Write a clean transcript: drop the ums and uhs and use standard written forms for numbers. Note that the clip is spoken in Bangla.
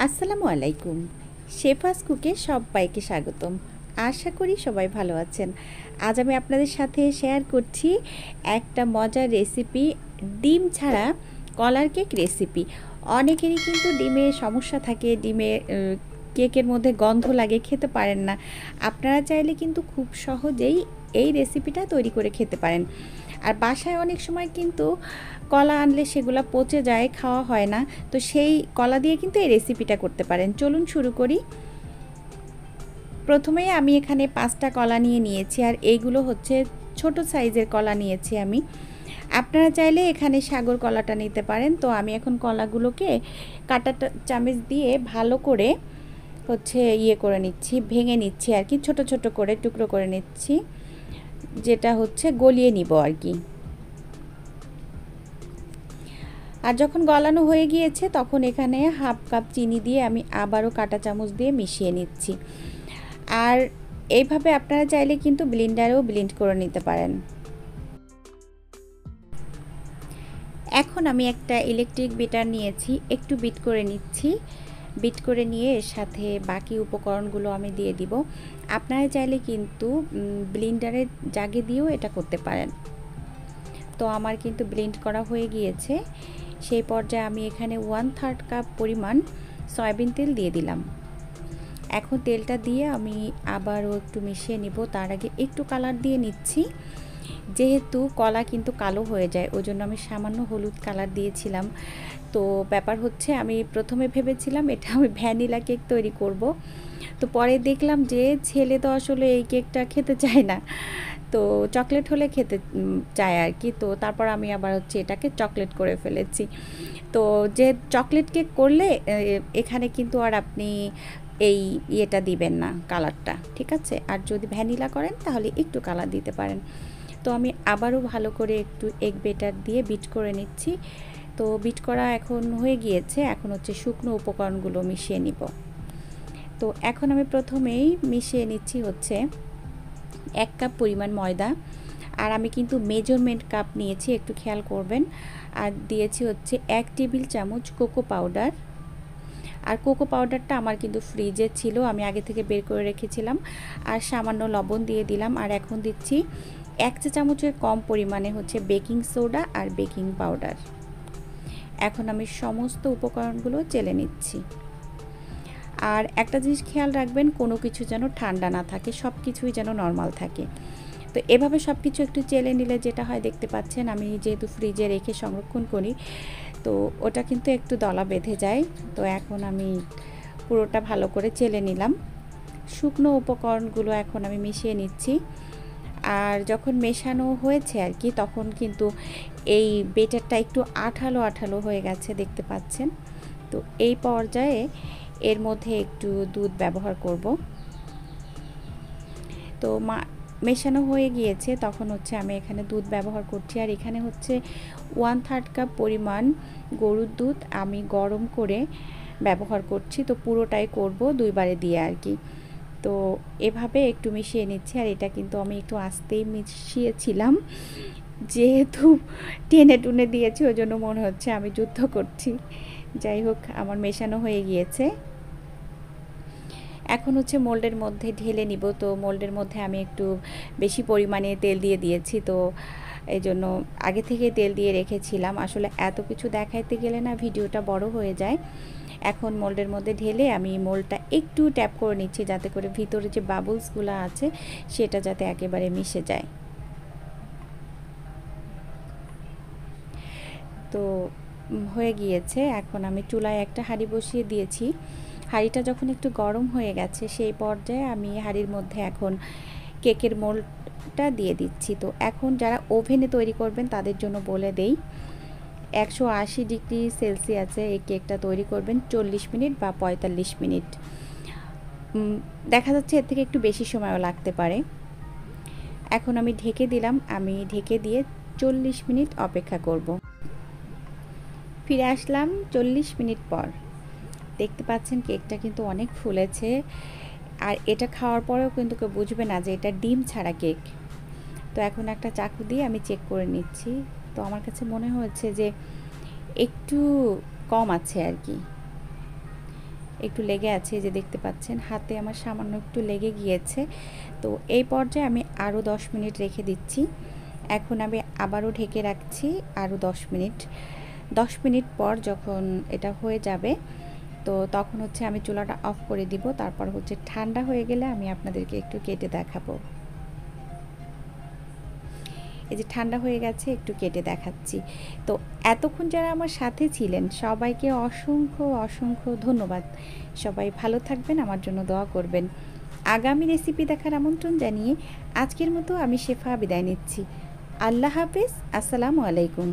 আসসালামু আলাইকুম। শেফাস কুকে সবাইকে স্বাগতম। আশা করি সবাই ভালো আছেন। আজ আমি আপনাদের সাথে শেয়ার করছি একটা মজার রেসিপি, ডিম ছাড়া কলার কেক রেসিপি। অনেকেরই কিন্তু ডিমে সমস্যা থাকে, কেকের মধ্যে গন্ধ লাগে, খেতে পারেন না। আপনারা চাইলে কিন্তু খুব সহজেই এই রেসিপিটা তৈরি করে খেতে পারেন। আর বাসায় অনেক সময় কিন্তু কলা আনলে সেগুলো পচে যায়, খাওয়া হয় না। তো সেই কলা দিয়ে কিন্তু এই রেসিপিটা করতে পারেন। চলুন শুরু করি। প্রথমেই আমি এখানে 5টা কলা নিয়েছি, আর এইগুলো হচ্ছে ছোট সাইজের কলা নিয়েছি আমি। আপনারা চাইলে এখানে সাগর কলাটা নিতে পারেন। তো আমি এখন কলাগুলোকে কাঁটা চামচ দিয়ে ভালো করে করে নিচ্ছি, ভেঙে নিচ্ছি আর কি, ছোট ছোট করে টুকরো করে নিচ্ছি, যেটা গলিয়ে নিব আর কি। আর যখন গলানো হয়ে গিয়েছে তখন এখানে হাফ কাপ চিনি দিয়ে আমি আবারও কাঁটা চামচ দিয়ে মিশিয়ে নিচ্ছি। আর এইভাবে আপনারা চাইলে কিন্তু ব্লেন্ডারেও ব্লেন্ড করে নিতে পারেন। এখন আমি একটা ইলেকট্রিক বিটার নিয়েছি, একটু বিট করে নিচ্ছি। বিট করে নিয়ে এর সাথে বাকি উপকরণগুলো আমি দিয়ে দিব। আপনারা চাইলে কিন্তু ব্লেন্ডারের জাগে দিয়েও এটা করতে পারেন। তো আমার কিন্তু ব্লেন্ড করা হয়ে গিয়েছে। সেই পর্যায়ে আমি এখানে 1/3 কাপ পরিমাণ সয়াবিন তেল দিয়ে দিলাম। এখন তেলটা দিয়ে আমি আবারও একটু মিশিয়ে নিব। তার আগে একটু কালার দিয়ে নিচ্ছি, যেহেতু কলা কিন্তু কালো হয়ে যায়, ওই জন্য আমি সামান্য হলুদ কালার দিয়েছিলাম। তো ব্যাপার আমি প্রথমে ভেবেছিলাম এটা আমি ভ্যানিলা কেক তৈরি করব। তো পরে দেখলাম যে ছেলে তো আসলে এই কেকটা খেতে চায় না, তো চকলেট হলে খেতে চায় আর কি। তো তারপর আমি আবার এটাকে চকলেট করে ফেলেছি। তো যে চকলেট কেক করলে এখানে কিন্তু আর আপনি এই ইয়েটা দিবেন না, কালারটা, ঠিক আছে। আর যদি ভ্যানিলা করেন তাহলে একটু কালার দিতে পারেন। তো আমি আবারও ভালো করে একটু এগ বেটার দিয়ে বিট করে নিচ্ছি। তো বিট করা এখন হয়ে গিয়েছে। এখন শুকনো উপকরণগুলো মিশিয়ে নিব। তো এখন আমি প্রথমেই মিশিয়ে নিচ্ছি 1 কাপ পরিমাণ ময়দা। আর আমি কিন্তু মেজারমেন্ট কাপ নিয়েছি, একটু খেয়াল করবেন। আর দিয়েছি 1 টেবিল চামচ কোকো পাউডার। আর কোকো পাউডারটা আমার কিন্তু ফ্রিজে ছিল, আমি আগে থেকে বের করে রেখেছিলাম। আর সামান্য লবণ দিয়ে দিলাম। আর এখন দিচ্ছি 1 চা চামচের কম পরিমাণে বেকিং সোডা আর বেকিং পাউডার। এখন আমি সমস্ত উপকরণগুলো চেলে নিচ্ছি। আর একটা জিনিস খেয়াল রাখবেন, কোনো কিছু যেন ঠান্ডা না থাকে, সব কিছুই যেন নর্মাল থাকে। তো এভাবে সব কিছু একটু চেলে নিলে যেটা হয়, দেখতে পাচ্ছেন আমি যেহেতু ফ্রিজে রেখে সংরক্ষণ করি, তো ওটা কিন্তু একটু দলা বেঁধে যায়। তো এখন আমি পুরোটা ভালো করে চেলে নিলাম। শুকনো উপকরণগুলো এখন আমি মিশিয়ে নিচ্ছি। আর যখন মেশানো হয়েছে আর কি, তখন কিন্তু এই বেটারটা একটু আঠালো আঠালো হয়ে গেছে, দেখতে পাচ্ছেন। তো এই পর্যায়ে এর মধ্যে একটু দুধ ব্যবহার করব। তো মেশানো হয়ে গিয়েছে, তখন আমি এখানে দুধ ব্যবহার করছি। আর এখানে 1/3 কাপ পরিমাণ গরুর দুধ আমি গরম করে ব্যবহার করছি। তো পুরোটাই করব 2 বারে দিয়ে আর কি। তো এভাবে একটু মিশিয়ে নিচ্ছি। আর এটা কিন্তু আমি একটু আস্তেই মিশিয়েছিলাম, যেহেতু টেনে টুনে দিয়েছি, ওই জন্য মনে হচ্ছে আমি যুদ্ধ করছি। যাই হোক, আমার মেশানো হয়ে গিয়েছে। এখন মোল্ডের মধ্যে ঢেলে নিব। তো মোল্ডের মধ্যে আমি একটু বেশি পরিমাণে তেল দিয়ে দিয়েছি। তো এই জন্য আগে থেকে তেল দিয়ে রেখেছিলাম। আসলে এত কিছু দেখাইতে গেলে না ভিডিওটা বড় হয়ে যায়। এখন মোল্ডের মধ্যে ঢেলে আমি মোল্ডটা একটু ট্যাপ করে নিচ্ছি, যাতে করে ভিতরে যে বাবলসগুলো আছে সেটা যাতে একেবারে মিশে যায়। তো হয়ে গিয়েছে। এখন আমি চুলায় একটা হাঁড়ি বসিয়ে দিয়েছি। হাঁড়িটা যখন একটু গরম হয়ে গেছে, সেই পর্যায়ে আমি হাঁড়ির মধ্যে এখন কেকের মোল্ডটা দিয়ে দিচ্ছি। তো এখন যারা ওভেনে তৈরি করবেন তাদের জন্য বলে দেই, 180 ডিগ্রি সেলসিয়াসে এই কেকটা তৈরি করবেন 40 মিনিট বা 45 মিনিট। দেখা যাচ্ছে এর থেকে একটু বেশি সময়ও লাগতে পারে। এখন আমি ঢেকে দিলাম। আমি ঢেকে দিয়ে 40 মিনিট অপেক্ষা করব। ফিরে আসলাম 40 মিনিট পর। দেখতে পাচ্ছেন কেকটা কিন্তু অনেক ফুলেছে। আর এটা খাওয়ার পরেও কিন্তু কেউ বুঝবে না যে এটা ডিম ছাড়া কেক। তো এখন একটা চাকু দিয়ে আমি চেক করে নিচ্ছি। তো আমার কাছে মনে হচ্ছে যে একটু কম আছে আর কি। একটু লেগে আছে, যে দেখতে পাচ্ছেন হাতে আমার সামান্য একটু লেগে গিয়েছে। তো এই পর্যায়ে আমি আরও 10 মিনিট রেখে দিচ্ছি। এখন আমি আবারও ঢেকে রাখছি আরও 10 মিনিট। 10 মিনিট পর যখন এটা হয়ে যাবে, তো তখন হচ্ছে আমি চুলাটা অফ করে দিব। তারপর হচ্ছে ঠান্ডা হয়ে গেলে আমি আপনাদেরকে একটু কেটে দেখাবো। এই যে ঠান্ডা হয়ে গেছে, একটু কেটে দেখাচ্ছি। তো এতক্ষণ যারা আমার সাথে ছিলেন সবাইকে অসংখ্য অসংখ্য ধন্যবাদ। সবাই ভালো থাকবেন, আমার জন্য দোয়া করবেন। আগামী রেসিপি দেখার আমন্ত্রণ জানিয়ে আজকের মতো আমি শেফা বিদায় নিচ্ছি। আল্লাহ হাফেজ। আসসালামু আলাইকুম।